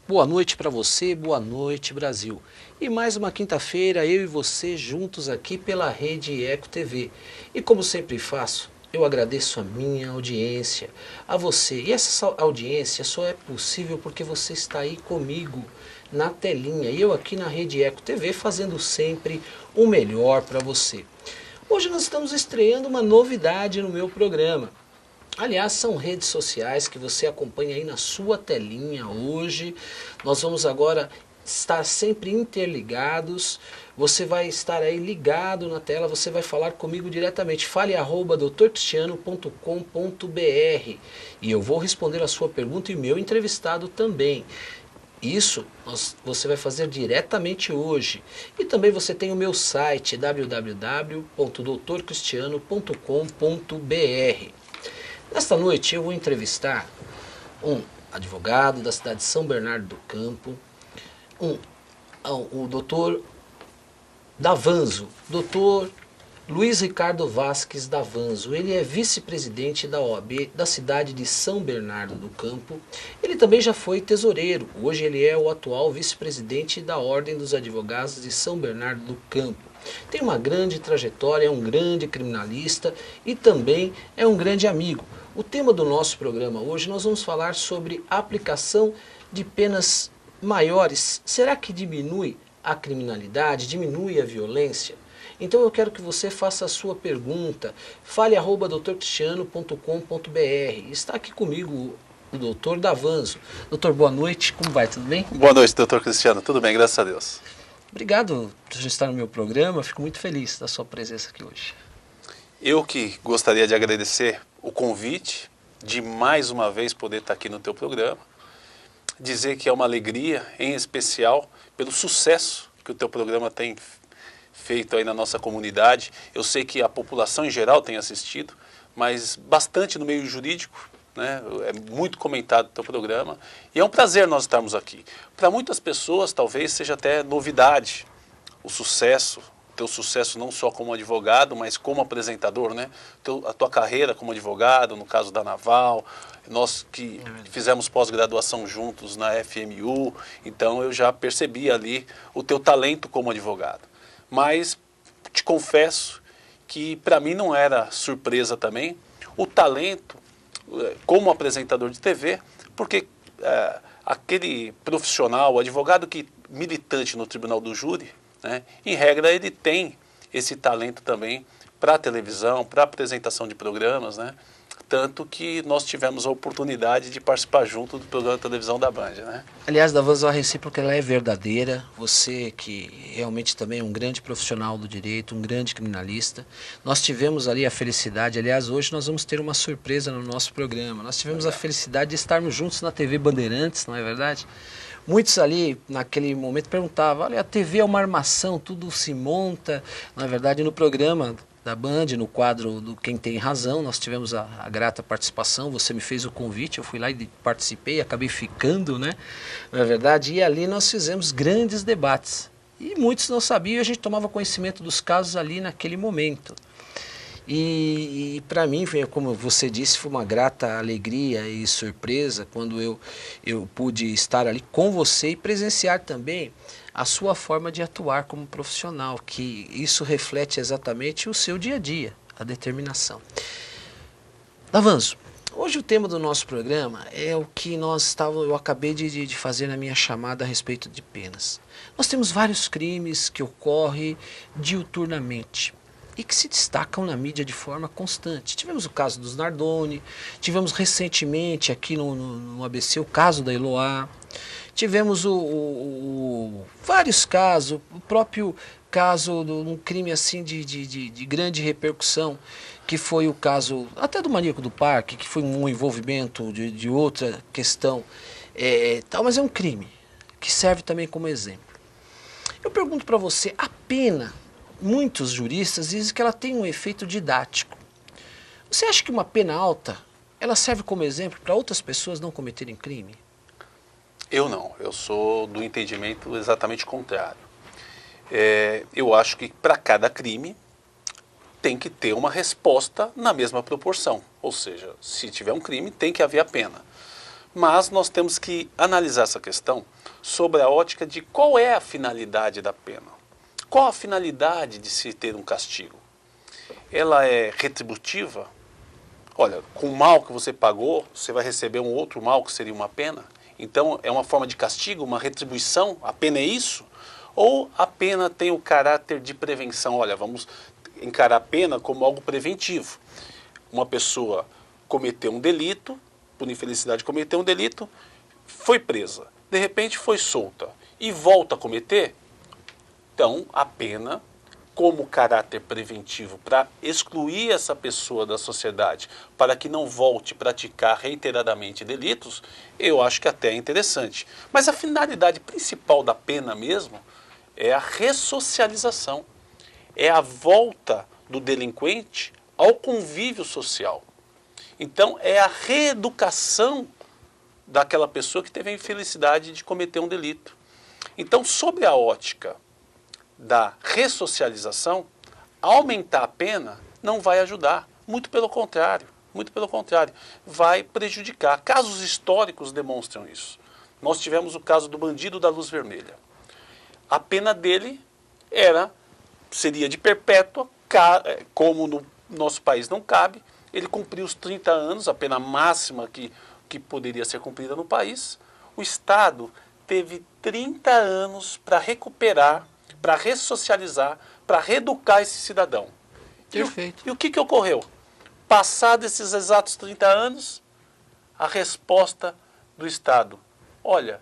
Boa noite para você, boa noite Brasil. E mais uma quinta-feira, eu e você juntos aqui pela Rede Eco TV. E como sempre faço, eu agradeço a minha audiência, a você. E essa audiência só é possível porque você está aí comigo na telinha. E eu aqui na Rede Eco TV fazendo sempre o melhor para você. Hoje nós estamos estreando uma novidade no meu programa. Aliás, são redes sociais que você acompanha aí na sua telinha hoje. Nós vamos agora estar sempre interligados. Você vai estar aí ligado na tela, você vai falar comigo diretamente. Fale @drcristiano.com.br e eu vou responder a sua pergunta e meu entrevistado também. Isso você vai fazer diretamente hoje. E também você tem o meu site www.doutorcristiano.com.br. Nesta noite eu vou entrevistar um advogado da cidade de São Bernardo do Campo, o doutor Davanzo, doutor Luiz Ricardo Vasques Davanzo. Ele é vice-presidente da OAB da cidade de São Bernardo do Campo. Ele também já foi tesoureiro. Hoje ele é o atual vice-presidente da Ordem dos Advogados de São Bernardo do Campo. Tem uma grande trajetória, é um grande criminalista e também é um grande amigo. O tema do nosso programa hoje nós vamos falar sobre a aplicação de penas maiores. Será que diminui a criminalidade, diminui a violência? Então eu quero que você faça a sua pergunta. Fale @doutorcristiano.com.br. Está aqui comigo o doutor Davanzo. Doutor, boa noite, como vai? Tudo bem? Boa noite, doutor Cristiano. Tudo bem, graças a Deus. Obrigado por estar no meu programa, fico muito feliz da sua presença aqui hoje. Eu que gostaria de agradecer o convite, de mais uma vez poder estar aqui no teu programa, dizer que é uma alegria, em especial, pelo sucesso que o teu programa tem feito aí na nossa comunidade. Eu sei que a população em geral tem assistido, mas bastante no meio jurídico, né? É muito comentado o teu programa e é um prazer nós estarmos aqui. Para muitas pessoas talvez seja até novidade o sucesso, teu sucesso não só como advogado, mas como apresentador, né? A tua carreira como advogado, no caso da Naval, nós que fizemos pós-graduação juntos na FMU, então eu já percebi ali o teu talento como advogado. Mas te confesso que para mim não era surpresa também o talento como apresentador de TV, porque aquele profissional, o advogado que militante no tribunal do júri, né, em regra ele tem esse talento também para a televisão, para a apresentação de programas, né? Tanto que nós tivemos a oportunidade de participar junto do programa de televisão da Band, né? Aliás, Davanzo, a recíproca ela é verdadeira. Você que realmente também é um grande profissional do direito, um grande criminalista. Nós tivemos ali a felicidade, aliás, hoje nós vamos ter uma surpresa no nosso programa. Nós tivemos a felicidade de estarmos juntos na TV Bandeirantes, não é verdade? Muitos ali, naquele momento, perguntavam, olha, a TV é uma armação, tudo se monta. Na verdade, no programa da Band, no quadro do Quem Tem Razão, nós tivemos a grata participação, você me fez o convite, eu fui lá e participei, acabei ficando, né? Na verdade, e ali nós fizemos grandes debates. E muitos não sabiam, e a gente tomava conhecimento dos casos ali naquele momento. E para mim, como você disse, foi uma grata alegria e surpresa quando eu pude estar ali com você e presenciar também a sua forma de atuar como profissional, que isso reflete exatamente o seu dia a dia, a determinação. Davanzo, hoje o tema do nosso programa é o que eu acabei de fazer na minha chamada a respeito de penas. Nós temos vários crimes que ocorrem diuturnamente e que se destacam na mídia de forma constante. Tivemos o caso dos Nardoni, tivemos recentemente aqui no ABC o caso da Eloá, tivemos vários casos, o próprio caso de um crime assim de grande repercussão, que foi o caso até do Maníaco do Parque, que foi um envolvimento de outra questão, mas é um crime que serve também como exemplo. Eu pergunto para você, a pena, muitos juristas dizem que ela tem um efeito didático. Você acha que uma pena alta, ela serve como exemplo para outras pessoas não cometerem crime? Eu não, eu sou do entendimento exatamente contrário. Eu acho que para cada crime tem que ter uma resposta na mesma proporção. Ou seja, se tiver um crime, tem que haver a pena. Mas nós temos que analisar essa questão sobre a ótica de qual é a finalidade da pena. Qual a finalidade de se ter um castigo? Ela é retributiva? Olha, com o mal que você pagou, você vai receber um outro mal que seria uma pena? Então, é uma forma de castigo, uma retribuição? A pena é isso? Ou a pena tem o caráter de prevenção? Olha, vamos encarar a pena como algo preventivo. Uma pessoa cometeu um delito, por infelicidade cometeu um delito, foi presa, de repente foi solta e volta a cometer, então a pena, como caráter preventivo para excluir essa pessoa da sociedade, para que não volte a praticar reiteradamente delitos, eu acho que até é interessante. Mas a finalidade principal da pena mesmo é a ressocialização, é a volta do delinquente ao convívio social. Então é a reeducação daquela pessoa que teve a infelicidade de cometer um delito. Então, sobre a ótica da ressocialização, aumentar a pena não vai ajudar, muito pelo contrário, vai prejudicar. Casos históricos demonstram isso. Nós tivemos o caso do bandido da luz vermelha. A pena dele seria de perpétua, como no nosso país não cabe, ele cumpriu os 30 anos, a pena máxima que poderia ser cumprida no país. O Estado teve 30 anos para recuperar, para ressocializar, para reeducar esse cidadão. Perfeito. E o que ocorreu? Passados esses exatos 30 anos, a resposta do Estado: olha,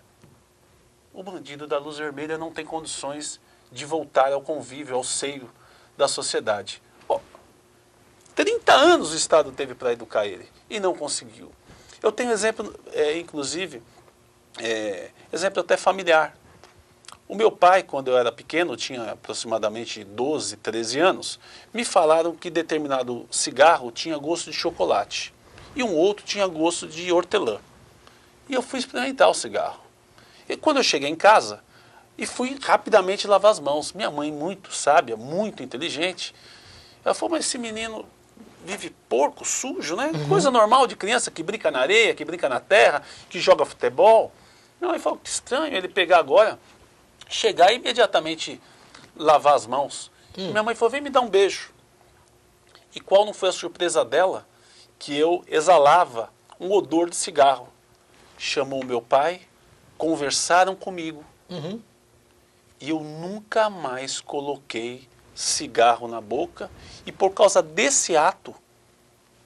o bandido da luz vermelha não tem condições de voltar ao convívio, ao seio da sociedade. 30 anos o Estado teve para educar ele e não conseguiu. Eu tenho exemplo, inclusive, exemplo até familiar. O meu pai, quando eu era pequeno, tinha aproximadamente 12, 13 anos, me falaram que determinado cigarro tinha gosto de chocolate e um outro tinha gosto de hortelã. E eu fui experimentar o cigarro. E quando eu cheguei em casa, e fui rapidamente lavar as mãos, minha mãe, muito sábia, muito inteligente, ela falou: mas esse menino vive porco, sujo, né? Coisa normal de criança que brinca na areia, que brinca na terra, que joga futebol. Não, ele falou: que estranho ele pegar agora, chegar e imediatamente lavar as mãos. E minha mãe falou: vem me dar um beijo. E qual não foi a surpresa dela? Que eu exalava um odor de cigarro. Chamou meu pai, conversaram comigo. E eu nunca mais coloquei cigarro na boca, e por causa desse ato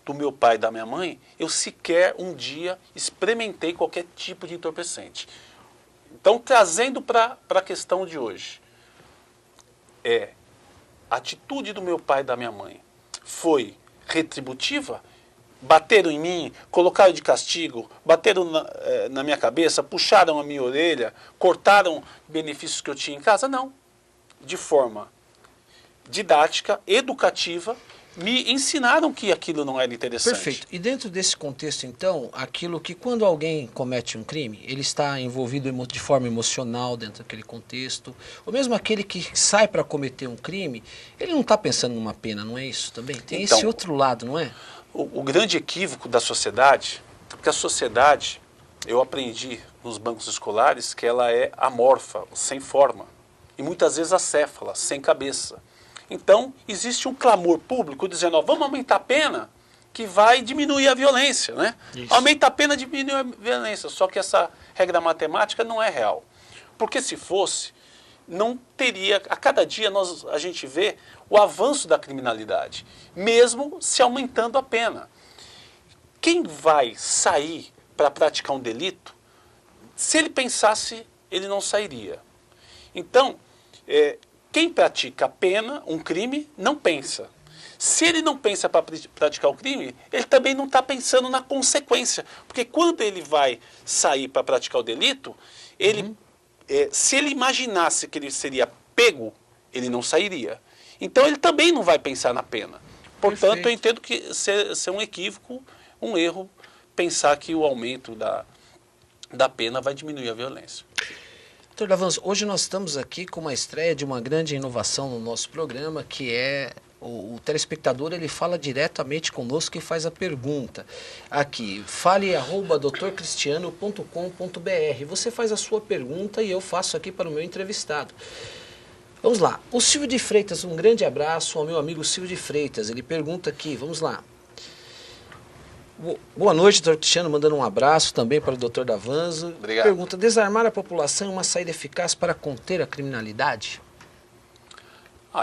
do meu pai e da minha mãe, eu sequer um dia experimentei qualquer tipo de entorpecente. Então, trazendo para a questão de hoje, a atitude do meu pai e da minha mãe foi retributiva? Bateram em mim, colocaram de castigo, bateram na minha cabeça, puxaram a minha orelha, cortaram benefícios que eu tinha em casa? Não. De forma didática, educativa, me ensinaram que aquilo não era interessante. Perfeito. E dentro desse contexto, então, aquilo que quando alguém comete um crime, ele está envolvido de forma emocional dentro daquele contexto, ou mesmo aquele que sai para cometer um crime, ele não está pensando numa pena, não é isso também? Tem então, esse outro lado, não é? O grande equívoco da sociedade, porque a sociedade, eu aprendi nos bancos escolares que ela é amorfa, sem forma, e muitas vezes acéfala, sem cabeça. Então, existe um clamor público dizendo: ó, vamos aumentar a pena, que vai diminuir a violência, né? Isso. Aumenta a pena, diminui a violência. Só que essa regra matemática não é real. Porque se fosse, não teria... A cada dia a gente vê o avanço da criminalidade, mesmo se aumentando a pena. Quem vai sair para praticar um delito, se ele pensasse, ele não sairia. Então, quem pratica a pena, um crime, não pensa. Se ele não pensa para praticar o crime, ele também não está pensando na consequência. Porque quando ele vai sair para praticar o delito, se ele imaginasse que ele seria pego, ele não sairia. Então ele também não vai pensar na pena. Portanto, perfeito. Eu entendo que ser um equívoco, um erro, pensar que o aumento da pena vai diminuir a violência. Doutor Davanço, hoje nós estamos aqui com uma estreia de uma grande inovação no nosso programa, que é O telespectador ele fala diretamente conosco e faz a pergunta. Aqui, fale@doutorcristiano.com.br. Você faz a sua pergunta e eu faço aqui para o meu entrevistado. Vamos lá. O Silvio de Freitas, um grande abraço ao meu amigo Silvio de Freitas. Ele pergunta aqui, vamos lá. Boa noite, doutor Cristiano, mandando um abraço também para o doutor Davanzo. Obrigado. Pergunta, desarmar a população é uma saída eficaz para conter a criminalidade?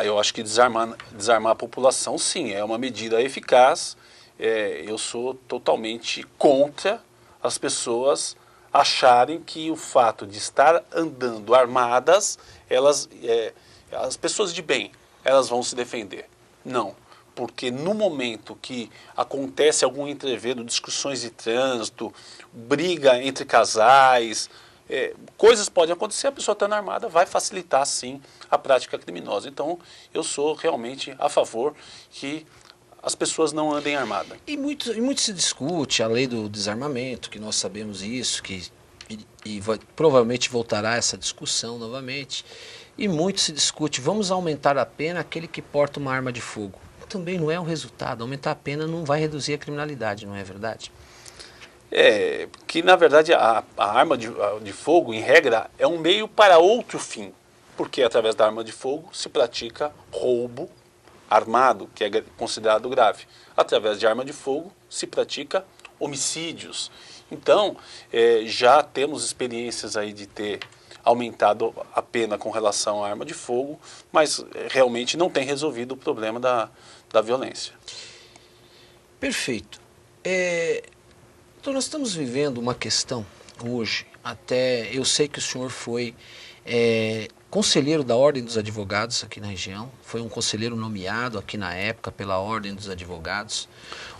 Eu acho que desarmar a população, sim, é uma medida eficaz. Eu sou totalmente contra as pessoas acharem que o fato de estar andando armadas, as pessoas de bem, elas vão se defender. Não, porque no momento que acontece algum entreveiro, discussões de trânsito, briga entre casais, coisas podem acontecer, a pessoa estando armada vai facilitar, sim, a prática criminosa. Então, eu sou realmente a favor que as pessoas não andem armadas. E muito se discute a lei do desarmamento, que nós sabemos isso, provavelmente voltará essa discussão novamente. E muito se discute, vamos aumentar a pena àquele que porta uma arma de fogo. Também não é o resultado, aumentar a pena não vai reduzir a criminalidade, não é verdade? Que na verdade a arma de fogo, em regra, é um meio para outro fim, porque através da arma de fogo se pratica roubo armado, que é considerado grave. Através de arma de fogo se pratica homicídios. Então, já temos experiências aí de ter aumentado a pena com relação à arma de fogo, mas realmente não tem resolvido o problema da violência. Perfeito. Então nós estamos vivendo uma questão hoje, até eu sei que o senhor foi conselheiro da Ordem dos Advogados aqui na região, foi um conselheiro nomeado aqui na época pela Ordem dos Advogados.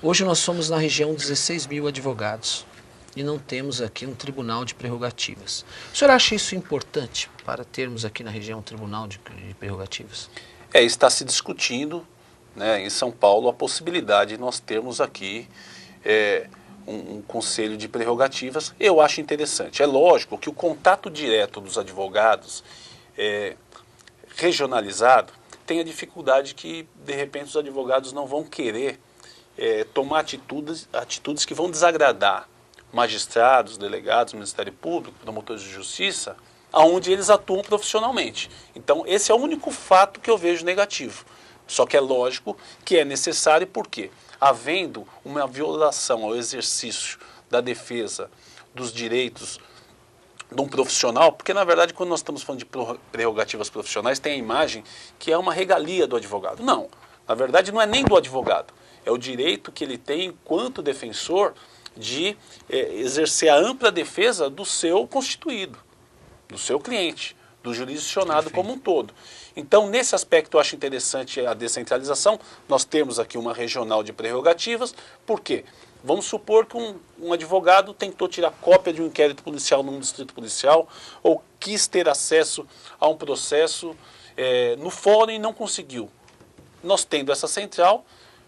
Hoje nós somos na região 16 mil advogados e não temos aqui um tribunal de prerrogativas. O senhor acha isso importante para termos aqui na região um tribunal de prerrogativas? Está se discutindo, né, em São Paulo a possibilidade de nós termos aqui um conselho de prerrogativas. Eu acho interessante. É lógico que o contato direto dos advogados regionalizado tem a dificuldade que, de repente, os advogados não vão querer tomar atitudes que vão desagradar magistrados, delegados, Ministério Público, promotores de justiça, aonde eles atuam profissionalmente. Então, esse é o único fato que eu vejo negativo. Só que é lógico que é necessário, porque havendo uma violação ao exercício da defesa dos direitos de um profissional, porque na verdade quando nós estamos falando de prerrogativas profissionais tem a imagem que é uma regalia do advogado. Não, na verdade não é nem do advogado, é o direito que ele tem enquanto defensor de exercer a ampla defesa do seu constituído, do seu cliente, do jurisdicionado como um todo. Então, nesse aspecto, eu acho interessante a descentralização. Nós temos aqui uma regional de prerrogativas. Por quê? Vamos supor que um advogado tentou tirar cópia de um inquérito policial num distrito policial ou quis ter acesso a um processo no fórum e não conseguiu. Nós tendo essa central,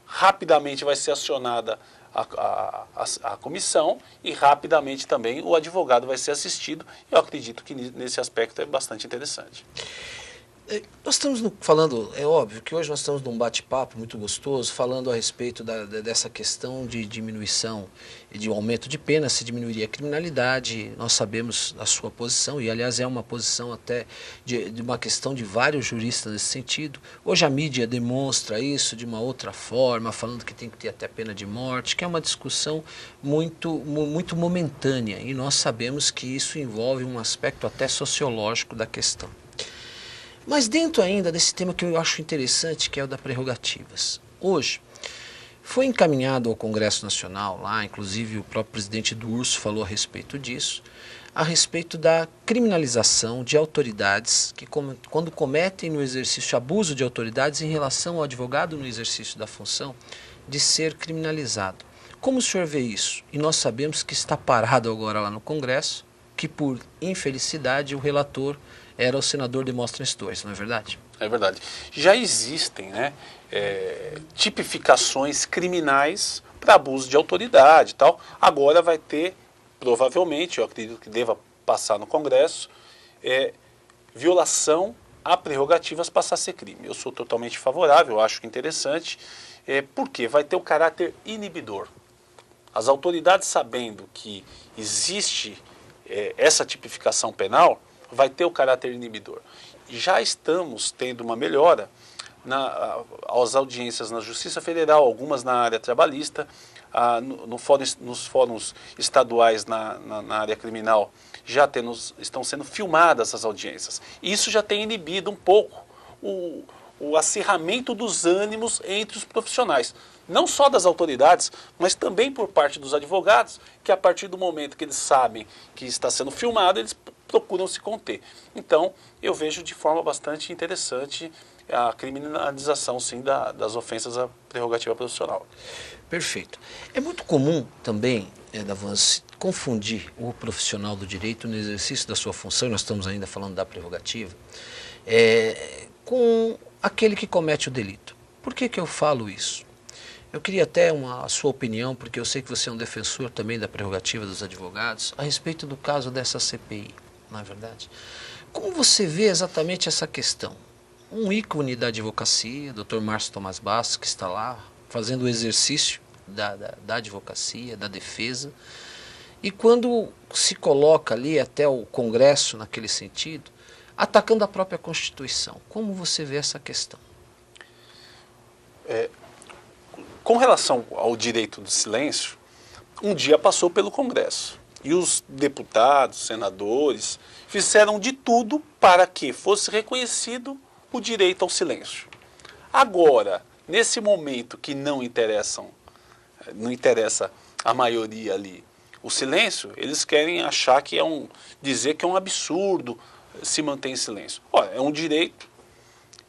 rapidamente vai ser acionada a comissão e rapidamente também o advogado vai ser assistido. Eu acredito que nesse aspecto é bastante interessante. Nós estamos falando, é óbvio que hoje nós estamos num bate-papo muito gostoso, falando a respeito dessa questão de diminuição e de aumento de pena, se diminuiria a criminalidade. Nós sabemos da sua posição, e aliás é uma posição até de uma questão de vários juristas nesse sentido. Hoje a mídia demonstra isso de uma outra forma, falando que tem que ter até pena de morte, que é uma discussão muito momentânea, e nós sabemos que isso envolve um aspecto até sociológico da questão. Mas dentro ainda desse tema que eu acho interessante, que é o da prerrogativas. Hoje, foi encaminhado ao Congresso Nacional, lá inclusive o próprio presidente do URSS falou a respeito disso, a respeito da criminalização de autoridades que quando cometem no exercício abuso de autoridades em relação ao advogado no exercício da função, de ser criminalizado. Como o senhor vê isso? E nós sabemos que está parado agora lá no Congresso, que por infelicidade o relator era o senador Demóstenes Torres, não é verdade? É verdade. Já existem, né, tipificações criminais para abuso de autoridade e tal. Agora vai ter, provavelmente, eu acredito que deva passar no Congresso, violação a prerrogativas passar a ser crime. Eu sou totalmente favorável, acho interessante, porque vai ter o caráter inibidor. As autoridades, sabendo que existe essa tipificação penal, vai ter o caráter inibidor. Já estamos tendo uma melhora às audiências na Justiça Federal, algumas na área trabalhista, nos fóruns estaduais na área criminal, estão sendo filmadas as audiências. Isso já tem inibido um pouco o acirramento dos ânimos entre os profissionais. Não só das autoridades, mas também por parte dos advogados, que a partir do momento que eles sabem que está sendo filmado, eles procuram se conter. Então, eu vejo de forma bastante interessante a criminalização, sim, das ofensas à prerrogativa profissional. Perfeito. É muito comum também, Davans, confundir o profissional do direito no exercício da sua função, nós estamos ainda falando da prerrogativa, com aquele que comete o delito. Por que eu falo isso? Eu queria até a sua opinião, porque eu sei que você é um defensor também da prerrogativa dos advogados, a respeito do caso dessa CPI, não é verdade? Como você vê exatamente essa questão? Um ícone da advocacia, Dr. Márcio Tomás Bastos, que está lá fazendo o exercício da advocacia, da defesa, e quando se coloca ali até o Congresso naquele sentido, atacando a própria Constituição. Como você vê essa questão? Com relação ao direito do silêncio, um dia passou pelo Congresso e os deputados, senadores, fizeram de tudo para que fosse reconhecido o direito ao silêncio. Agora, nesse momento que não interessa a maioria ali o silêncio, eles querem achar que dizer que é um absurdo se manter em silêncio. Olha, é um direito,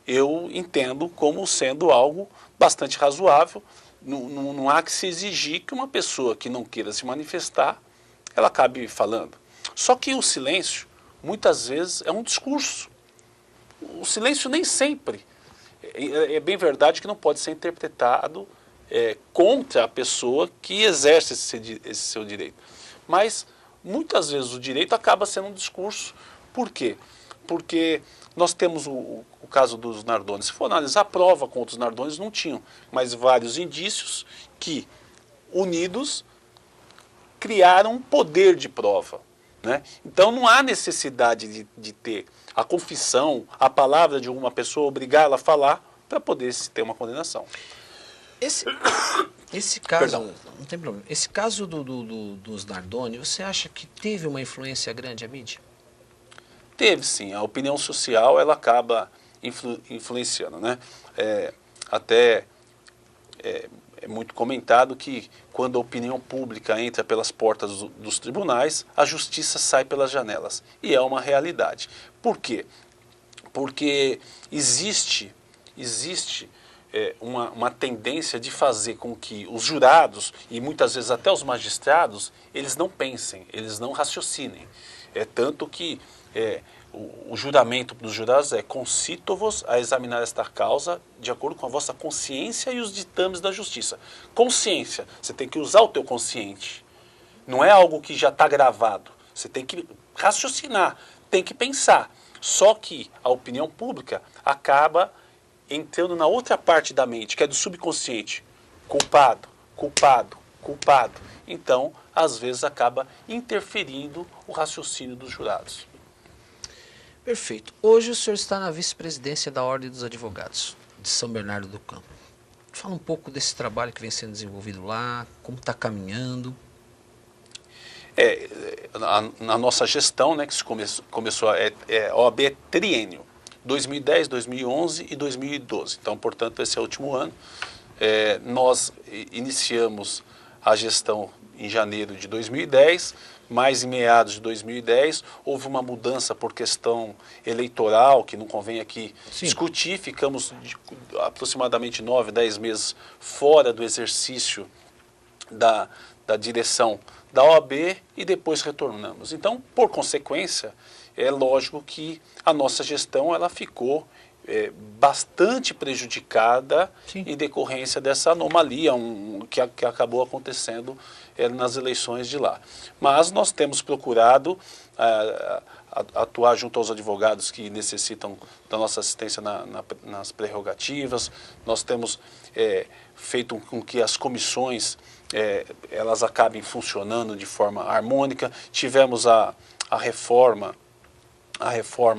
eu entendo como sendo algo bastante razoável. Não há que se exigir que uma pessoa que não queira se manifestar, ela acabe falando. Só que o silêncio, muitas vezes, é um discurso. O silêncio nem sempre. É bem verdade que não pode ser interpretado contra a pessoa que exerce esse seu direito. Mas, muitas vezes, o direito acaba sendo um discurso. Por quê? Porque nós temos o caso dos Nardones. Se for analisar a prova contra os Nardones, não tinham, mas vários indícios que, unidos, criaram poder de prova, né? Então não há necessidade de ter a confissão, a palavra de uma pessoa, obrigar ela a falar para poder se ter uma condenação. Esse caso, não tem problema. Esse caso dos Nardoni, você acha que teve uma influência grande a mídia? Teve sim, a opinião social ela acaba influenciando, né? É muito comentado que quando a opinião pública entra pelas portas dos tribunais, a justiça sai pelas janelas. E é uma realidade. Por quê? Porque existe uma tendência de fazer com que os jurados, e muitas vezes até os magistrados, eles não pensem, eles não raciocinem. Tanto que o juramento dos jurados concito-vos a examinar esta causa de acordo com a vossa consciência e os ditames da justiça. Consciência, você tem que usar o teu consciente. Não é algo que já está gravado. Você tem que raciocinar, tem que pensar. Só que a opinião pública acaba entrando na outra parte da mente, que é do subconsciente. Culpado, culpado, culpado. Então, às vezes, acaba interferindo o raciocínio dos jurados. Perfeito. Hoje o senhor está na vice-presidência da Ordem dos Advogados de São Bernardo do Campo. Fala um pouco desse trabalho que vem sendo desenvolvido lá, como está caminhando. Na nossa gestão, né, que se começou, a OAB é triênio, 2010, 2011 e 2012. Então, portanto, esse é o último ano. Nós iniciamos a gestão em janeiro de 2010, mas em meados de 2010 houve uma mudança por questão eleitoral, que não convém aqui discutir. Ficamos aproximadamente 9, 10 meses fora do exercício da direção da OAB e depois retornamos. Então, por consequência, é lógico que a nossa gestão ela ficou bastante prejudicada em decorrência dessa anomalia que acabou acontecendo nas eleições de lá. Mas nós temos procurado atuar junto aos advogados que necessitam da nossa assistência nas prerrogativas. Nós temos feito com que as comissões elas acabem funcionando de forma harmônica. Tivemos a reforma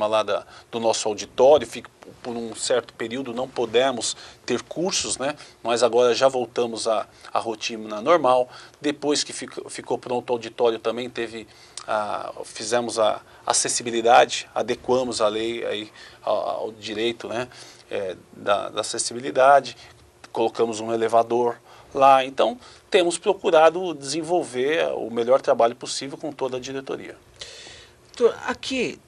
lá do nosso auditório. Por um certo período não pudemos ter cursos, né? Nós agora já voltamos à rotina normal. Depois que ficou pronto o auditório também fizemos a acessibilidade, adequamos a lei aí ao direito, né? Da acessibilidade, colocamos um elevador lá. Então temos procurado desenvolver o melhor trabalho possível com toda a diretoria. Aqui,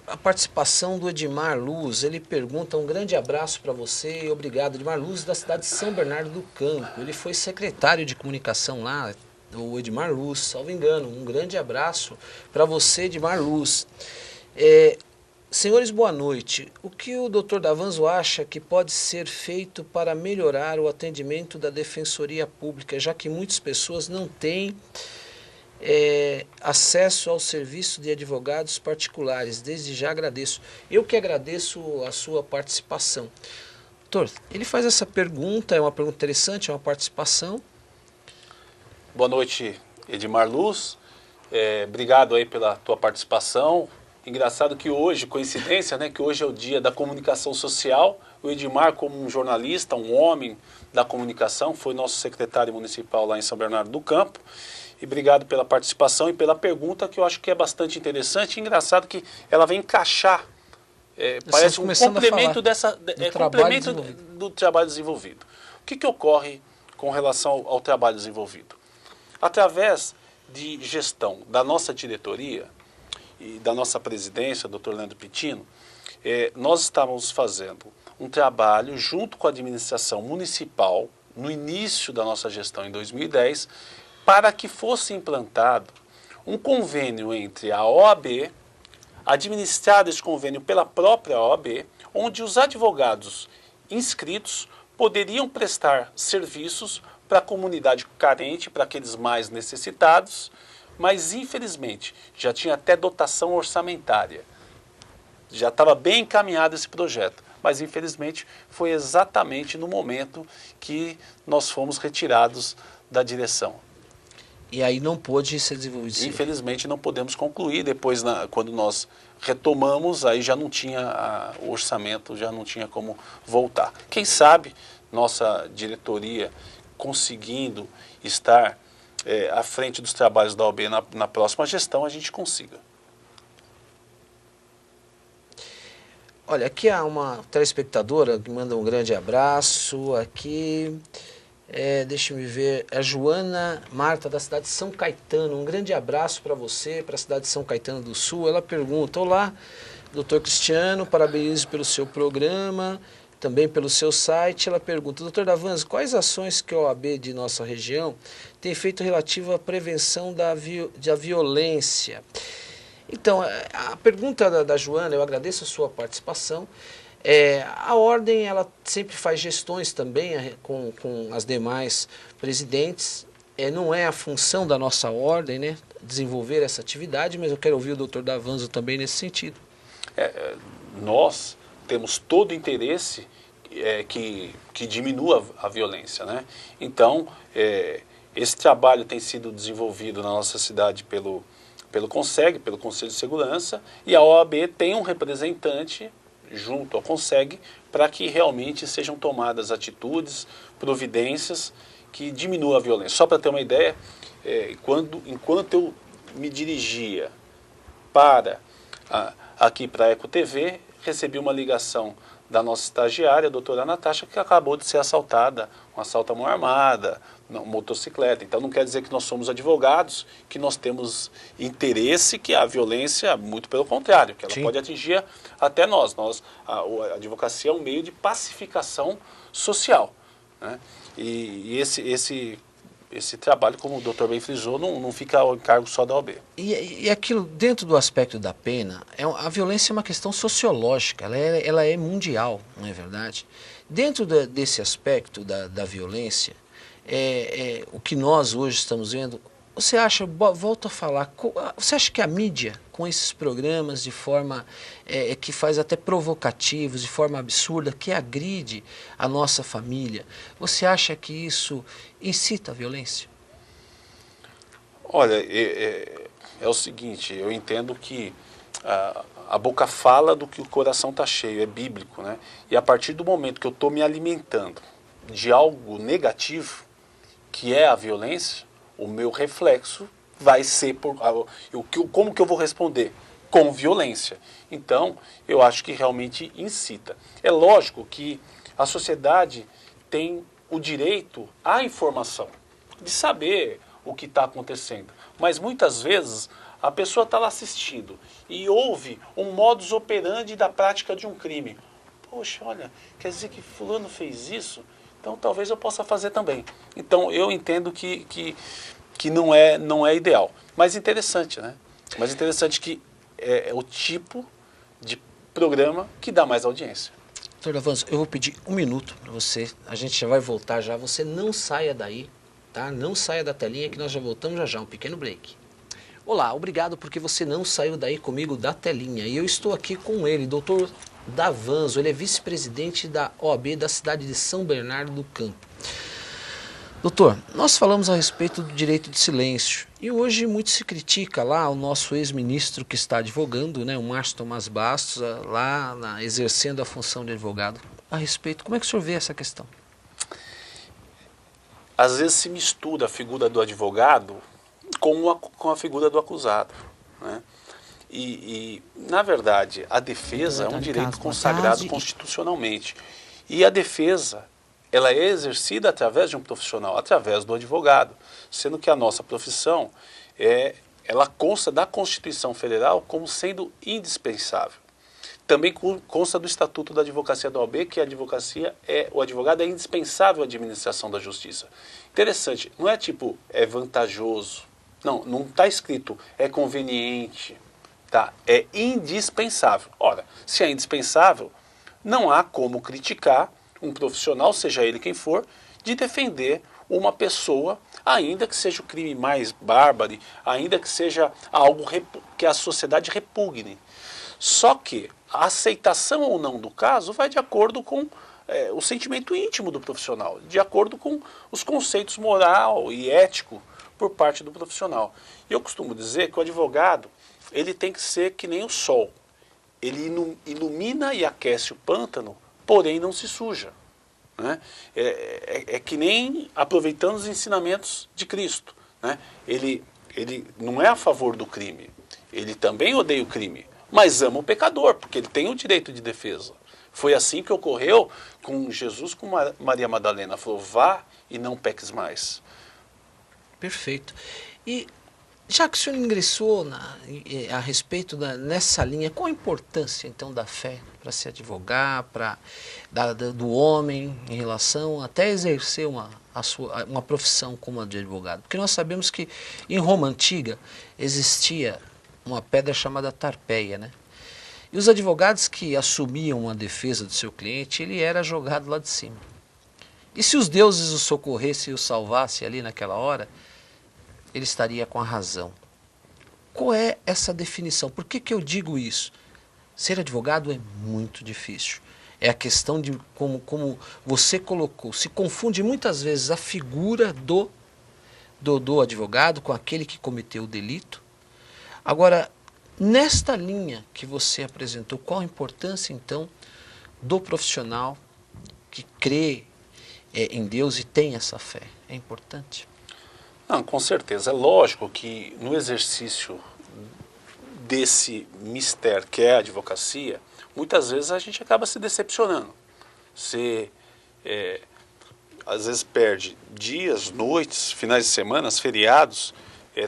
a participação do Edmar Luz, ele pergunta: um grande abraço para você e obrigado. Edmar Luz, da cidade de São Bernardo do Campo. Ele foi secretário de comunicação lá, o Edmar Luz, salvo engano. Um grande abraço para você, Edmar Luz. Senhores, boa noite. O que o Dr. Davanzo acha que pode ser feito para melhorar o atendimento da Defensoria Pública, já que muitas pessoas não têm acesso ao serviço de advogados particulares? Desde já agradeço. Eu que agradeço a sua participação. Doutor, ele faz essa pergunta, é uma pergunta interessante, é uma participação. Boa noite, Edmar Luz. Obrigado aí pela tua participação. Engraçado que hoje, coincidência, né, que hoje é o dia da comunicação social. O Edmar, como um jornalista, um homem da comunicação, foi nosso secretário municipal lá em São Bernardo do Campo. E obrigado pela participação e pela pergunta, que eu acho que é bastante interessante. E engraçado que ela vem encaixar, parece um complemento complemento do trabalho desenvolvido. O que ocorre com relação ao trabalho desenvolvido? Através de gestão da nossa diretoria e da nossa presidência, Dr. Leandro Pitino, nós estávamos fazendo um trabalho junto com a administração municipal, no início da nossa gestão em 2010, para que fosse implantado um convênio entre a OAB, administrado esse convênio pela própria OAB, onde os advogados inscritos poderiam prestar serviços para a comunidade carente, para aqueles mais necessitados, mas infelizmente já tinha até dotação orçamentária. Já estava bem encaminhado esse projeto, mas infelizmente foi exatamente no momento que nós fomos retirados da direção. E aí não pôde ser desenvolvido. Infelizmente não podemos concluir. Depois, quando nós retomamos, aí já não tinha o orçamento, já não tinha como voltar. Quem sabe nossa diretoria conseguindo estar à frente dos trabalhos da OAB na próxima gestão, a gente consiga. Olha, aqui há uma telespectadora que manda um grande abraço. Aqui, deixa-me ver, é a Joana Marta, da cidade de São Caetano. Um grande abraço para você, para a cidade de São Caetano do Sul. Ela pergunta: olá, doutor Cristiano, parabenizo pelo seu programa, também pelo seu site. Ela pergunta: doutor Davanzo, quais ações que a OAB de nossa região tem feito relativa à prevenção da violência? Então, a pergunta da Joana, eu agradeço a sua participação. A Ordem, ela sempre faz gestões também com as demais presidentes. Não é a função da nossa Ordem, né, desenvolver essa atividade, mas eu quero ouvir o doutor Davanzo também nesse sentido. Nós temos todo o interesse que diminua a violência, né? Então, esse trabalho tem sido desenvolvido na nossa cidade pelo CONSEG, pelo Conselho de Segurança, e a OAB tem um representante junto ao CONSEG para que realmente sejam tomadas atitudes, providências que diminuam a violência. Só para ter uma ideia, enquanto eu me dirigia aqui para a EcoTV, recebi uma ligação da nossa estagiária, a doutora Natasha, que acabou de ser assaltada, um assalto à mão armada, motocicleta. Então não quer dizer que nós somos advogados, que nós temos interesse que a violência, muito pelo contrário, que ela Sim. pode atingir até nós. A advocacia é um meio de pacificação social, né? E esse trabalho, como o doutor bem frisou, não fica ao encargo só da OAB. E aquilo, dentro do aspecto da pena, a violência é uma questão sociológica, ela é mundial, não é verdade? Dentro desse aspecto da violência, o que nós hoje estamos vendo, você acha, volto a falar, você acha que a mídia, com esses programas de forma que faz até provocativos, de forma absurda, que agride a nossa família, você acha que isso incita a violência? Olha, é o seguinte, eu entendo que a boca fala do que o coração está cheio, é bíblico, né? E a partir do momento que eu estou me alimentando de algo negativo, que é a violência, o meu reflexo vai ser como que eu vou responder? Com violência. Então, eu acho que realmente incita. É lógico que a sociedade tem o direito à informação, de saber o que está acontecendo. Mas muitas vezes a pessoa está lá assistindo e ouve um modus operandi da prática de um crime. Poxa, olha, quer dizer que fulano fez isso? Então talvez eu possa fazer também. Então eu entendo que não é ideal. Mas interessante, né? Mas interessante que é o tipo de programa que dá mais audiência. Doutor Avanzo, eu vou pedir um minuto para você, a gente já vai voltar já, você não saia daí, tá? Não saia da telinha que nós já voltamos já, um pequeno break. Olá, obrigado porque você não saiu daí comigo da telinha. E eu estou aqui com ele, doutor Davanzo, ele é vice-presidente da OAB da cidade de São Bernardo do Campo. Doutor, nós falamos a respeito do direito de silêncio e hoje muito se critica lá o nosso ex-ministro que está advogando, né, o Márcio Tomás Bastos, exercendo a função de advogado. A respeito, como é que o senhor vê essa questão? Às vezes se mistura a figura do advogado com a figura do acusado, né? Na verdade, a defesa é um direito consagrado constitucionalmente. E a defesa, ela é exercida através de um profissional, através do advogado, sendo que a nossa profissão, ela consta da Constituição Federal como sendo indispensável. Também consta do Estatuto da Advocacia da OAB que o advogado é indispensável à administração da justiça. Interessante, não é tipo, é vantajoso, não está escrito, é conveniente, tá? É indispensável. Ora, se é indispensável, não há como criticar um profissional, seja ele quem for, de defender uma pessoa, ainda que seja o crime mais bárbaro, ainda que seja algo que a sociedade repugne. Só que a aceitação ou não do caso vai de acordo com o sentimento íntimo do profissional, de acordo com os conceitos moral e ético por parte do profissional. E eu costumo dizer que o advogado, ele tem que ser que nem o sol. Ele ilumina e aquece o pântano, porém não se suja, né? É que nem aproveitando os ensinamentos de Cristo, né? Ele não é a favor do crime, ele também odeia o crime, mas ama o pecador, porque ele tem o direito de defesa. Foi assim que ocorreu com Jesus, com Maria Madalena. Falou, vá e não peques mais. Perfeito. E já que o senhor ingressou a respeito nessa linha, qual a importância então da fé para se advogar, do homem em relação até exercer uma profissão como a de advogado? Porque nós sabemos que em Roma Antiga existia uma pedra chamada Tarpeia, né? E os advogados que assumiam a defesa do seu cliente, ele era jogado lá de cima. E se os deuses o socorressem e o salvassem ali naquela hora, ele estaria com a razão. Qual é essa definição? Por que eu digo isso? Ser advogado é muito difícil. É a questão de, como você colocou, se confunde muitas vezes a figura do advogado com aquele que cometeu o delito. Agora, nesta linha que você apresentou, qual a importância então do profissional que crê em Deus e tem essa fé? É importante? Não, com certeza. É lógico que no exercício desse mistério que é a advocacia, muitas vezes a gente acaba se decepcionando. Você, às vezes, perde dias, noites, finais de semana, feriados,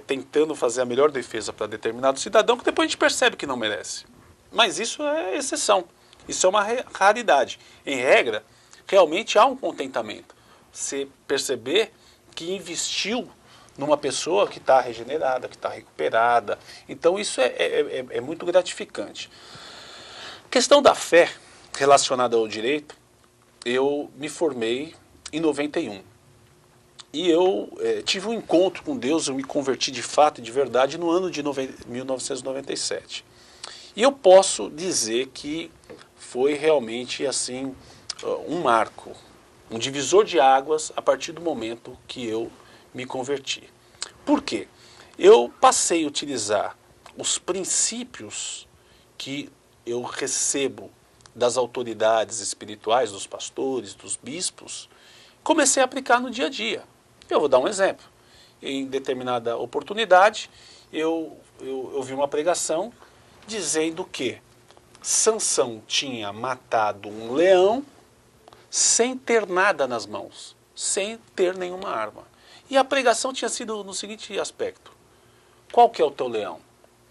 tentando fazer a melhor defesa para determinado cidadão que depois a gente percebe que não merece. Mas isso é exceção. Isso é uma raridade. Em regra, realmente há um contentamento. Você perceber que investiu numa pessoa que está regenerada, que está recuperada. Então isso é muito gratificante. Questão da fé relacionada ao direito, eu me formei em 91. E eu tive um encontro com Deus, eu me converti de fato e de verdade no ano de 1997. E eu posso dizer que foi realmente assim um marco, um divisor de águas a partir do momento que eu me converti. Por quê? Eu passei a utilizar os princípios que eu recebo das autoridades espirituais, dos pastores, dos bispos, comecei a aplicar no dia a dia. Eu vou dar um exemplo. Em determinada oportunidade, eu vi uma pregação dizendo que Sansão tinha matado um leão sem ter nada nas mãos, sem ter nenhuma arma. E a pregação tinha sido no seguinte aspecto: qual que é o teu leão?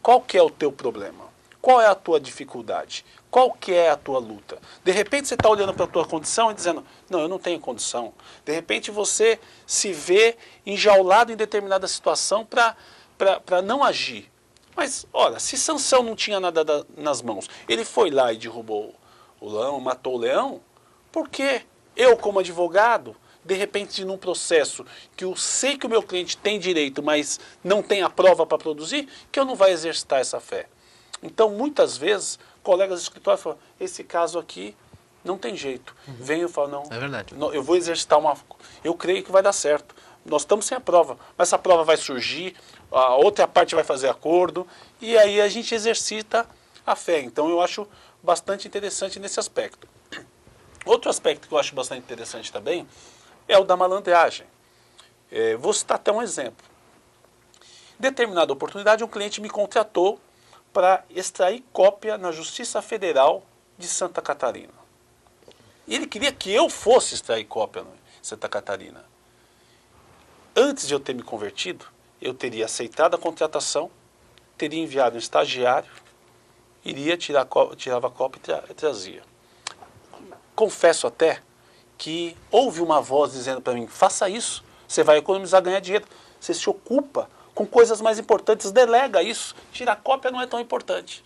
Qual que é o teu problema? Qual é a tua dificuldade? Qual que é a tua luta? De repente você está olhando para a tua condição e dizendo, não, eu não tenho condição. De repente você se vê enjaulado em determinada situação para não agir. Mas, olha, se Sansão não tinha nada nas mãos, ele foi lá e derrubou o leão, matou o leão, por que eu, como advogado, de repente num processo que eu sei que o meu cliente tem direito, mas não tem a prova para produzir, que eu não vai exercitar essa fé? Então, muitas vezes, colegas do escritório falam, esse caso aqui não tem jeito. Venho e falo, não, É verdade. não, eu vou exercitar eu creio que vai dar certo. Nós estamos sem a prova, mas essa prova vai surgir, a outra parte vai fazer acordo, e aí a gente exercita a fé. Então, eu acho bastante interessante nesse aspecto. Outro aspecto que eu acho bastante interessante também é o da malandragem. Vou citar até um exemplo. Em determinada oportunidade, um cliente me contratou para extrair cópia na Justiça Federal de Santa Catarina. E ele queria que eu fosse extrair cópia em Santa Catarina. Antes de eu ter me convertido, eu teria aceitado a contratação, teria enviado um estagiário, tirava a cópia e trazia. Confesso até que houve uma voz dizendo para mim, faça isso, você vai economizar, ganhar dinheiro. Você se ocupa com coisas mais importantes, delega isso. Tirar cópia não é tão importante.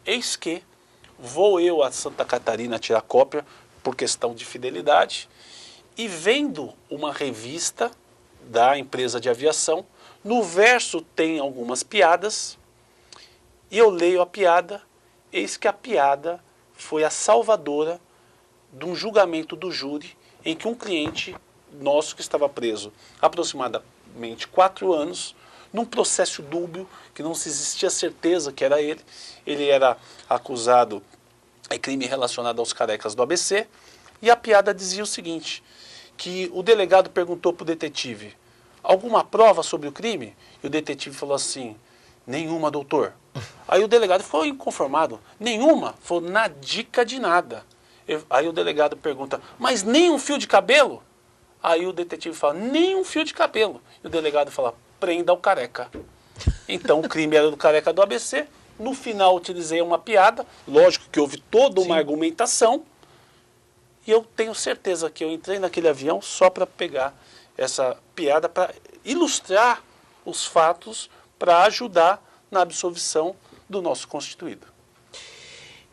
Eis que vou eu a Santa Catarina tirar cópia por questão de fidelidade e vendo uma revista da empresa de aviação, no verso tem algumas piadas e eu leio a piada, eis que a piada foi a salvadora de um julgamento do júri em que um cliente nosso que estava preso aproximadamente 4 anos, num processo dúbio, que não se existia certeza que era ele era acusado de crime relacionado aos carecas do ABC, e a piada dizia o seguinte, que o delegado perguntou para o detetive, alguma prova sobre o crime? E o detetive falou assim, nenhuma, doutor. Aí o delegado ficou inconformado, nenhuma? Falou, na dica de nada. Aí o delegado pergunta, mas nem um fio de cabelo? Aí o detetive fala, nem um fio de cabelo. E o delegado fala, prenda o careca. Então o crime era do careca do ABC. No final utilizei uma piada, lógico que houve toda uma argumentação. E eu tenho certeza que eu entrei naquele avião só para pegar essa piada, para ilustrar os fatos, para ajudar na absolvição do nosso constituído.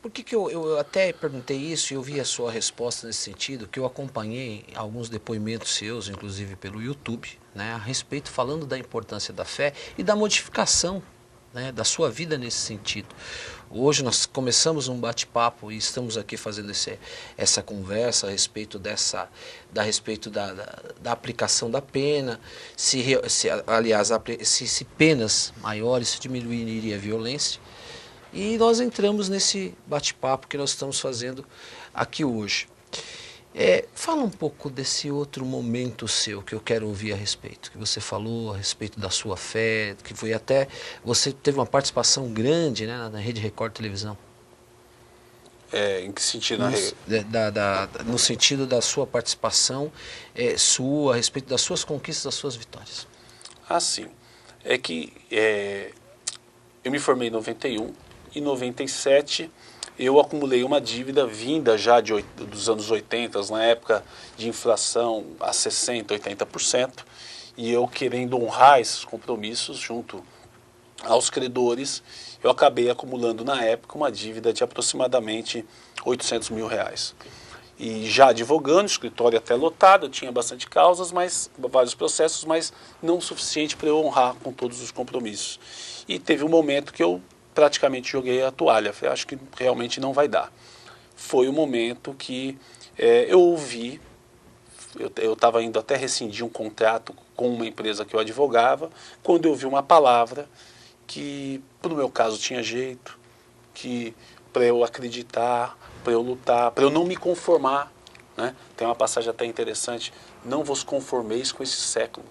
Por que eu até perguntei isso e eu vi a sua resposta nesse sentido, que eu acompanhei alguns depoimentos seus, inclusive pelo YouTube, né, a respeito, falando da importância da fé e da modificação, né, da sua vida nesse sentido. Hoje nós começamos um bate-papo e estamos aqui fazendo essa conversa a respeito da aplicação da pena, aliás, se penas maiores diminuiria a violência. E nós entramos nesse bate-papo que nós estamos fazendo aqui hoje. Fala um pouco desse outro momento seu que eu quero ouvir a respeito, que você falou a respeito da sua fé, que foi até, você teve uma participação grande, né, na Rede Record Televisão. Em que sentido? No sentido da sua participação sua, a respeito das suas conquistas, das suas vitórias. Ah, sim. É que eu me formei em 91, em 97 eu acumulei uma dívida vinda já dos anos 80, na época de inflação a 60%, 80%, e eu querendo honrar esses compromissos junto aos credores, eu acabei acumulando na época uma dívida de aproximadamente R$800 mil. e já advogando, escritório até lotado, eu tinha bastante causas, mas vários processos, mas não o suficiente para eu honrar com todos os compromissos. E teve um momento que eu praticamente joguei a toalha, falei, acho que realmente não vai dar. Foi o momento que eu ouvi, eu estava indo até rescindir um contrato com uma empresa que eu advogava, quando eu ouvi uma palavra que, para o meu caso, tinha jeito, que para eu acreditar, para eu lutar, para eu não me conformar, né? Tem uma passagem até interessante, não vos conformeis com esse século,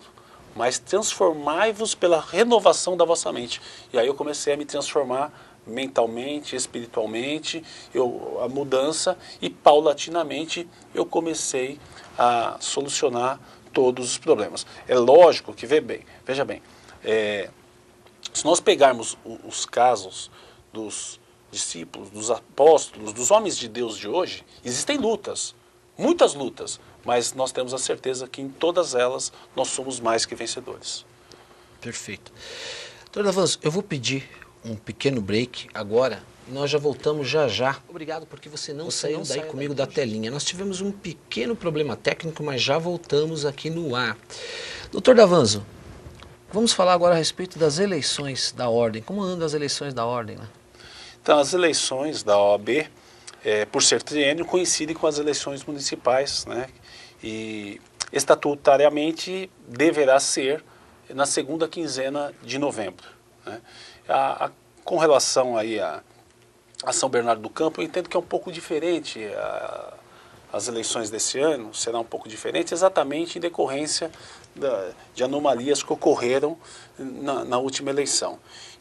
mas transformai-vos pela renovação da vossa mente. E aí eu comecei a me transformar mentalmente, espiritualmente, a mudança, e paulatinamente eu comecei a solucionar todos os problemas. É lógico que, veja bem, se nós pegarmos os casos dos discípulos, dos apóstolos, dos homens de Deus de hoje, existem lutas, muitas lutas, mas nós temos a certeza que em todas elas nós somos mais que vencedores. Perfeito. Doutor Davanzo, eu vou pedir um pequeno break agora e nós já voltamos já já. Obrigado porque você não saiu daí comigo da telinha. Nós tivemos um pequeno problema técnico, mas já voltamos aqui no ar. Doutor Davanzo, vamos falar agora a respeito das eleições da Ordem. Como andam as eleições da Ordem, né? Então, as eleições da OAB, por ser triênio, coincidem com as eleições municipais, né? E estatutariamente deverá ser na segunda quinzena de novembro, né? Com relação aí a São Bernardo do Campo, eu entendo que é um pouco diferente. As eleições desse ano serão um pouco diferentes, exatamente em decorrência de anomalias que ocorreram na última eleição.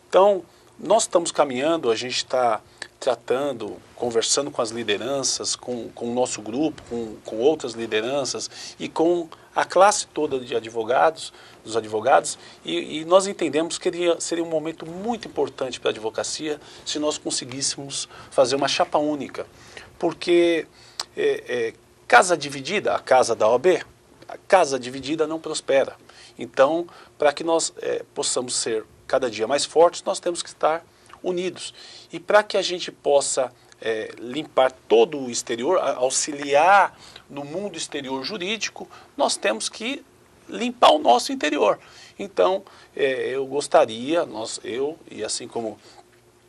Então, nós estamos caminhando, a gente está tratando, conversando com as lideranças, com o nosso grupo, com outras lideranças e com a classe toda de advogados, dos advogados, e nós entendemos que seria um momento muito importante para a advocacia se nós conseguíssemos fazer uma chapa única, porque casa dividida, a casa da OAB, a casa dividida não prospera. Então, para que nós possamos ser cada dia mais fortes, nós temos que estar unidos. E para que a gente possa limpar todo o exterior, auxiliar no mundo exterior jurídico, nós temos que limpar o nosso interior. Então, eu gostaria, eu e assim como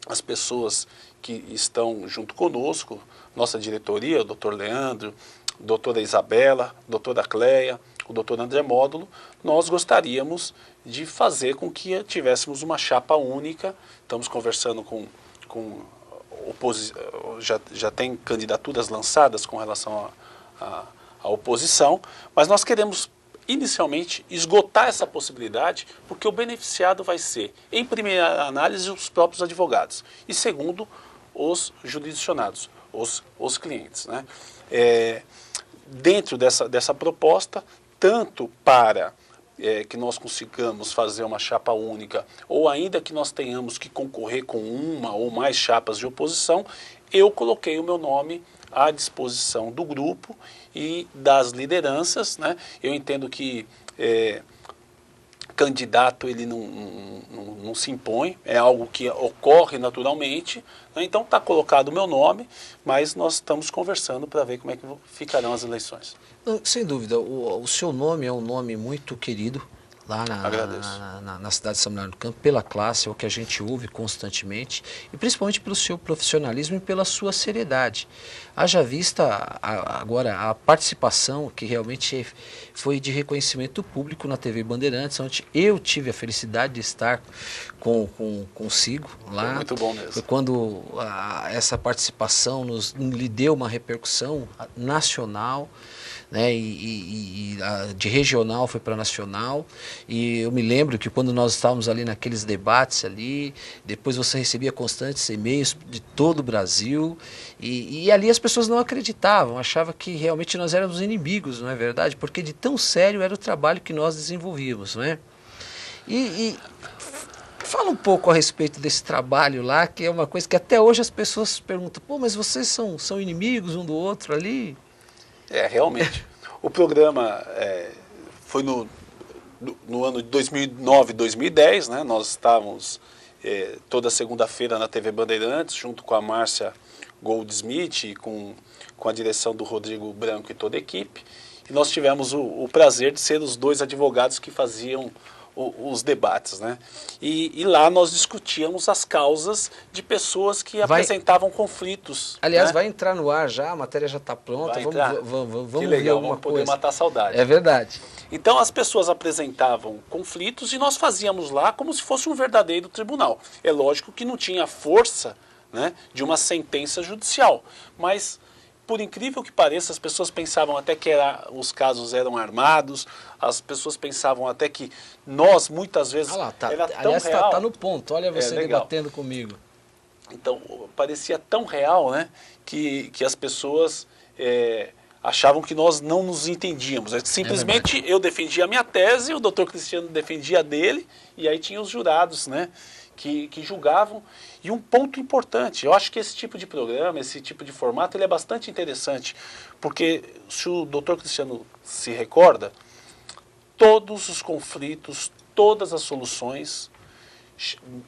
as pessoas que estão junto conosco, nossa diretoria, o doutor Leandro, a doutora Isabela, a doutora Cleia, o doutor André Módulo, nós gostaríamos de fazer com que tivéssemos uma chapa única. Estamos conversando com já tem candidaturas lançadas com relação à oposição, mas nós queremos inicialmente esgotar essa possibilidade, porque o beneficiado vai ser, em primeira análise, os próprios advogados e segundo, os jurisdicionados, os clientes, né? Dentro dessa proposta, tanto para que nós consigamos fazer uma chapa única, ou ainda que nós tenhamos que concorrer com uma ou mais chapas de oposição, eu coloquei o meu nome à disposição do grupo e das lideranças, né? Eu entendo que candidato ele não se impõe, é algo que ocorre naturalmente, né? Então está colocado o meu nome, mas nós estamos conversando para ver como é que ficarão as eleições. Sem dúvida, o seu nome é um nome muito querido lá na cidade de São Bernardo do Campo, pela classe, é o que a gente ouve constantemente, e principalmente pelo seu profissionalismo e pela sua seriedade. Haja vista agora a participação que realmente foi de reconhecimento público na TV Bandeirantes, onde eu tive a felicidade de estar consigo lá. Foi muito bom mesmo. Foi quando essa participação lhe deu uma repercussão nacional, né, de regional foi para nacional, e eu me lembro que quando nós estávamos ali naqueles debates ali, depois você recebia constantes e-mails de todo o Brasil, e ali as pessoas não acreditavam, achavam que realmente nós éramos inimigos, não é verdade? Porque de tão sério era o trabalho que nós desenvolvíamos, não é? Fala um pouco a respeito desse trabalho lá, que é uma coisa que até hoje as pessoas perguntam, pô, mas vocês são inimigos um do outro ali? Realmente. O programa foi no ano de 2009, 2010, né? Nós estávamos toda segunda-feira na TV Bandeirantes, junto com a Márcia Goldsmith, com a direção do Rodrigo Branco e toda a equipe. E nós tivemos o prazer de ser os dois advogados que faziam os debates, né? E lá nós discutíamos as causas de pessoas que apresentavam conflitos. Aliás, né? Vai entrar no ar já, a matéria já está pronta, vamos que legal, ver vamos poder matar a saudade. É verdade. Então as pessoas apresentavam conflitos e nós fazíamos lá como se fosse um verdadeiro tribunal. É lógico que não tinha força, né, de uma sentença judicial, mas por incrível que pareça, as pessoas pensavam até que os casos eram armados, as pessoas pensavam até que nós, muitas vezes, era tão aliás, real. Tá no ponto, olha você debatendo comigo. Então, parecia tão real, né, que as pessoas achavam que nós não nos entendíamos. Simplesmente eu defendia a minha tese, o doutor Cristiano defendia a dele, e aí tinha os jurados, né, que julgavam. E um ponto importante, eu acho que esse tipo de programa, esse tipo de formato, ele é bastante interessante, porque se o doutor Cristiano se recorda, todos os conflitos, todas as soluções,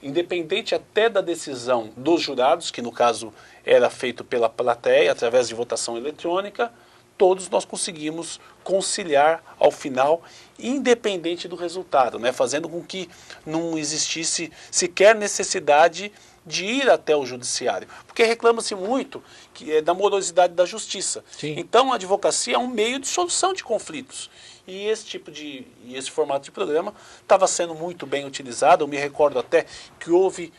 independente até da decisão dos jurados, que no caso era feito pela plateia, através de votação eletrônica, todos nós conseguimos conciliar ao final, independente do resultado, né? Fazendo com que não existisse sequer necessidade de ir até o judiciário, porque reclama-se muito da morosidade da justiça. Sim. Então a advocacia é um meio de solução de conflitos. E esse formato de programa estava sendo muito bem utilizado. Eu me recordo até que houve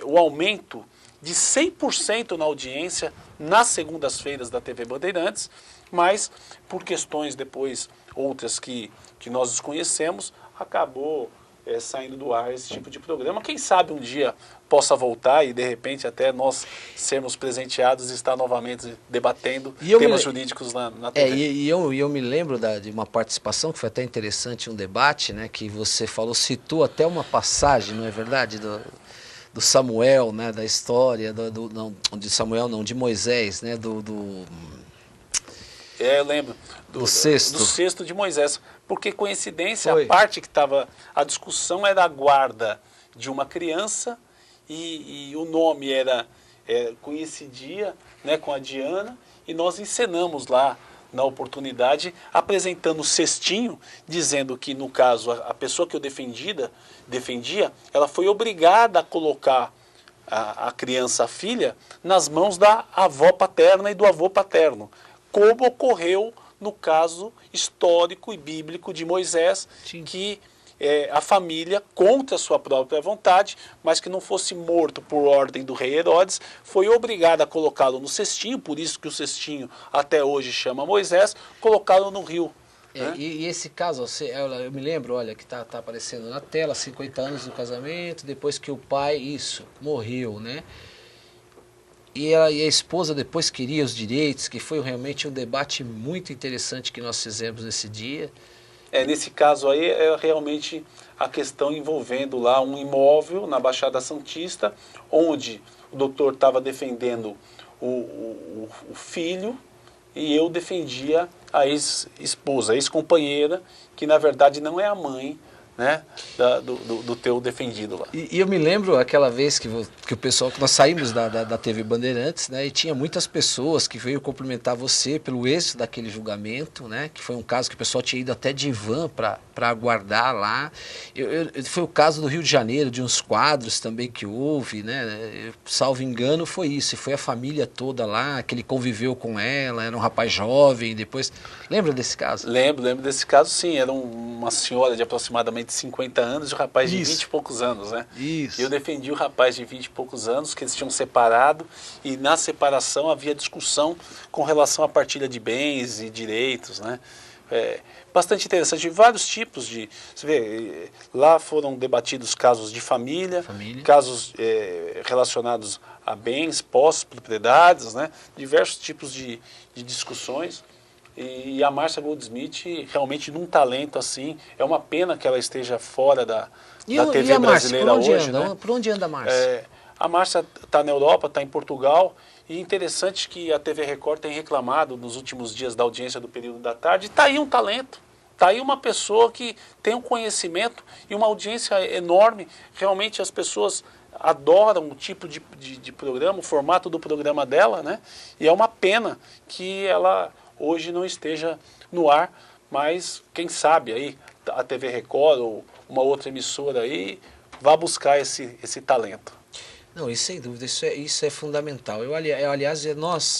o aumento de 100% na audiência nas segundas-feiras da TV Bandeirantes, mas por questões depois, outras que nós desconhecemos, acabou saindo do ar esse tipo de programa. Quem sabe um dia possa voltar e de repente até nós sermos presenteados e estar novamente debatendo temas jurídicos na TV. E eu me lembro de uma participação que foi até interessante, um debate, né, que você citou até uma passagem, não é verdade, do Samuel, né, da história, não, de Samuel não, de Moisés, né, eu lembro. Do cesto de Moisés. Porque, coincidência, a parte que estava... A discussão era a guarda de uma criança e o nome coincidia, né, com a Diana, e nós encenamos lá, na oportunidade, apresentando o cestinho, dizendo que, no caso, a pessoa que eu defendia, ela foi obrigada a colocar a criança, a filha, nas mãos da avó paterna e do avô paterno, como ocorreu no caso histórico e bíblico de Moisés, Sim. que a família, contra a sua própria vontade, mas que não fosse morto por ordem do rei Herodes, foi obrigado a colocá-lo no cestinho, por isso que o cestinho até hoje chama Moisés, colocá-lo no rio. Né? E esse caso, eu me lembro, olha, que tá aparecendo na tela, 50 anos do casamento, depois que o pai, morreu, né? E a esposa depois queria os direitos, que foi realmente um debate muito interessante que nós fizemos nesse dia. Nesse caso aí é realmente a questão envolvendo lá um imóvel na Baixada Santista, onde o doutor estava defendendo o filho e eu defendia a ex-esposa, a ex-companheira, que na verdade não é a mãe, né, do teu defendido lá. E eu me lembro aquela vez que o pessoal, que nós saímos da TV Bandeirantes, né, e tinha muitas pessoas que veio cumprimentar você pelo êxito daquele julgamento, né, que foi um caso que o pessoal tinha ido até de van para aguardar lá. Foi o caso do Rio de Janeiro, de uns quadros também que houve, né, salvo engano foi isso, e foi a família toda lá, que ele conviveu com ela, era um rapaz jovem, depois... Lembra desse caso? Lembro desse caso, sim, era uma senhora de aproximadamente 50 anos e um rapaz de 20 e poucos anos, né? Isso. Eu defendi o rapaz de 20 e poucos anos, que eles tinham separado, e na separação havia discussão com relação à partilha de bens e direitos, né? Bastante interessante, vários tipos de... Você vê, lá foram debatidos casos de família. Casos relacionados a bens, posses, propriedades, né? Diversos tipos de discussões. E a Márcia Goldsmith realmente num talento assim, é uma pena que ela esteja fora da TV brasileira hoje. Né? Por onde anda a Márcia? A Márcia está na Europa, está em Portugal, e interessante que a TV Record tem reclamado nos últimos dias da audiência do período da tarde, está aí um talento, está aí uma pessoa que tem um conhecimento e uma audiência enorme, realmente as pessoas adoram o tipo de programa, o formato do programa dela, né? E é uma pena que ela hoje não esteja no ar, mas quem sabe aí a TV Record ou uma outra emissora aí vá buscar esse talento. Não, e sem dúvida, isso é fundamental. Aliás,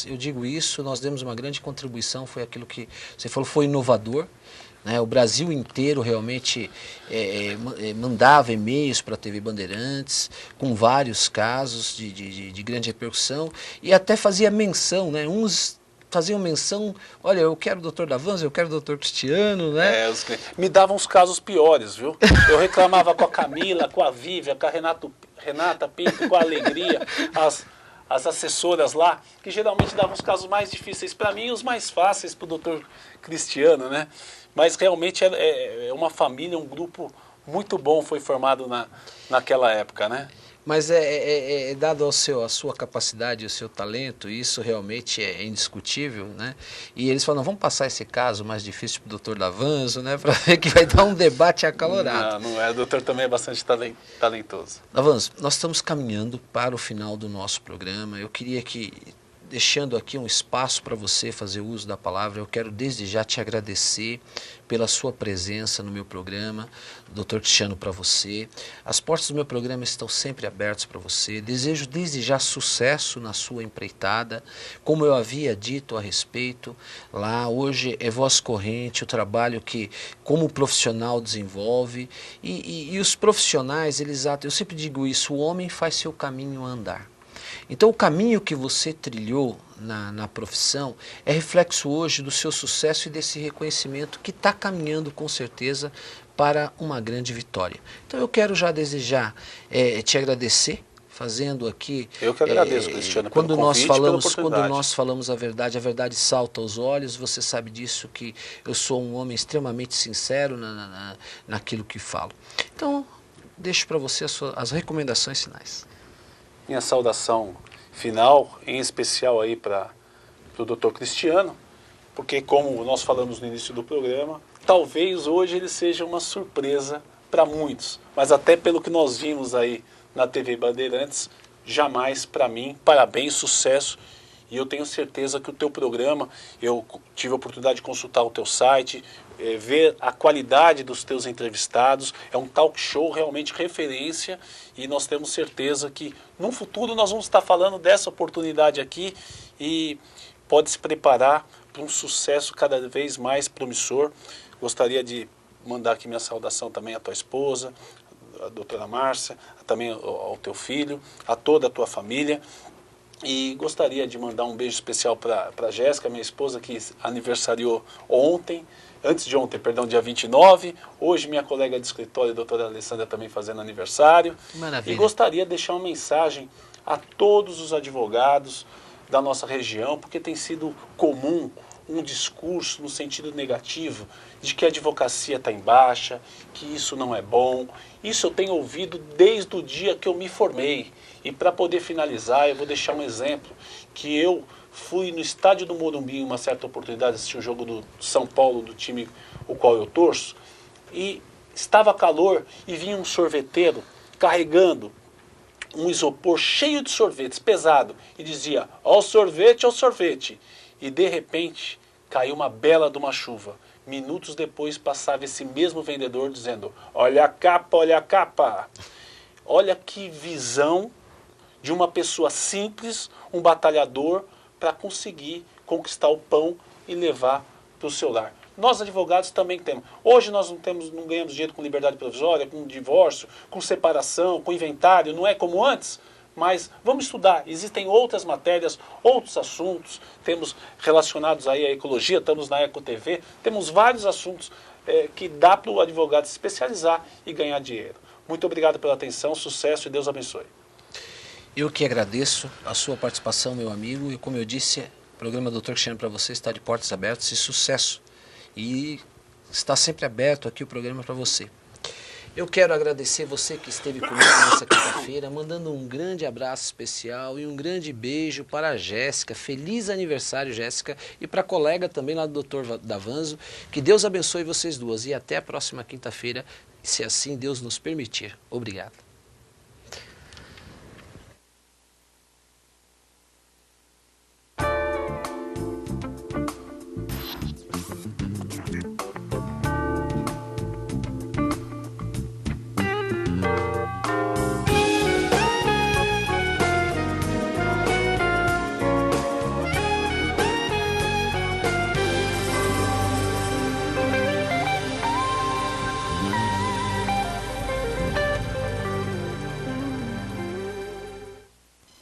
eu digo isso, nós demos uma grande contribuição, foi aquilo que você falou, foi inovador. Né? O Brasil inteiro realmente mandava e-mails para a TV Bandeirantes, com vários casos de grande repercussão, e até fazia menção, né? Uns faziam menção, olha, eu quero o Dr. Davanzo, eu quero o Dr. Cristiano, né? Me davam os casos piores, viu? Eu reclamava com a Camila, com a Vívia, com a Renata Pinto, com a Alegria, as assessoras lá, que geralmente davam os casos mais difíceis para mim e os mais fáceis para o Dr. Cristiano, né? Mas realmente é uma família, um grupo muito bom foi formado naquela época, né? Mas dado a sua capacidade, o seu talento, isso realmente é indiscutível, né? E eles falam, vamos passar esse caso mais difícil para o Dr. Davanzo, né? Para ver que vai dar um debate acalorado. Não é, o doutor também é bastante talentoso. Davanzo, nós estamos caminhando para o final do nosso programa. Eu queria que, deixando aqui um espaço para você fazer uso da palavra, eu quero desde já te agradecer pela sua presença no meu programa, Dr. Cristiano, para você. As portas do meu programa estão sempre abertas para você. Desejo desde já sucesso na sua empreitada. Como eu havia dito a respeito, lá hoje é voz corrente, o trabalho que como profissional desenvolve. E os profissionais, eu sempre digo isso, o homem faz seu caminho andar. Então o caminho que você trilhou na profissão é reflexo hoje do seu sucesso e desse reconhecimento que está caminhando com certeza para uma grande vitória. Então eu quero já desejar te agradecer, fazendo aqui... Eu que agradeço, Cristiano, pelo convite e pela oportunidade. Quando nós falamos a verdade salta aos olhos, você sabe disso, que eu sou um homem extremamente sincero naquilo que falo. Então, deixo para você as recomendações finais. Minha saudação final, em especial aí para o Dr. Cristiano, porque como nós falamos no início do programa, talvez hoje ele seja uma surpresa para muitos, mas até pelo que nós vimos aí na TV Bandeirantes, jamais para mim. Parabéns, sucesso, e eu tenho certeza que o teu programa, eu tive a oportunidade de consultar o teu site, ver a qualidade dos teus entrevistados, é um talk show realmente referência, e nós temos certeza que no futuro nós vamos estar falando dessa oportunidade aqui, e pode se preparar para um sucesso cada vez mais promissor. Gostaria de mandar aqui minha saudação também à tua esposa, a doutora Márcia, também ao teu filho, a toda a tua família. E gostaria de mandar um beijo especial para a Jéssica, minha esposa, que aniversariou antes de ontem, perdão, dia 29. Hoje minha colega de escritório, a doutora Alessandra, também fazendo aniversário. Maravilha. E gostaria de deixar uma mensagem a todos os advogados da nossa região, porque tem sido comum um discurso no sentido negativo de que a advocacia está em baixa, que isso não é bom. Isso eu tenho ouvido desde o dia que eu me formei. E para poder finalizar, eu vou deixar um exemplo, que eu fui no estádio do Morumbi em uma certa oportunidade, assistir um jogo do São Paulo, do time o qual eu torço, e estava calor e vinha um sorveteiro carregando um isopor cheio de sorvetes, pesado, e dizia, ó sorvete, ó sorvete. E de repente caiu uma bela de uma chuva. Minutos depois passava esse mesmo vendedor dizendo, olha a capa, olha a capa. Olha que visão de uma pessoa simples, um batalhador, para conseguir conquistar o pão e levar para o seu lar. Nós advogados também temos. Hoje nós não ganhamos dinheiro com liberdade provisória, com divórcio, com separação, com inventário, não é como antes. Mas vamos estudar, existem outras matérias, outros assuntos, temos relacionados aí à ecologia, estamos na EcoTV, temos vários assuntos que dá para o advogado se especializar e ganhar dinheiro. Muito obrigado pela atenção, sucesso e Deus abençoe. Eu que agradeço a sua participação, meu amigo, e como eu disse, o programa Dr. Cristiano para você está de portas abertas e sucesso. E está sempre aberto aqui o programa para você. Eu quero agradecer você que esteve comigo nessa quinta-feira, mandando um grande abraço especial e um grande beijo para a Jéssica. Feliz aniversário, Jéssica, e para a colega também lá do Dr. Davanzo. Que Deus abençoe vocês duas e até a próxima quinta-feira, se assim Deus nos permitir. Obrigado.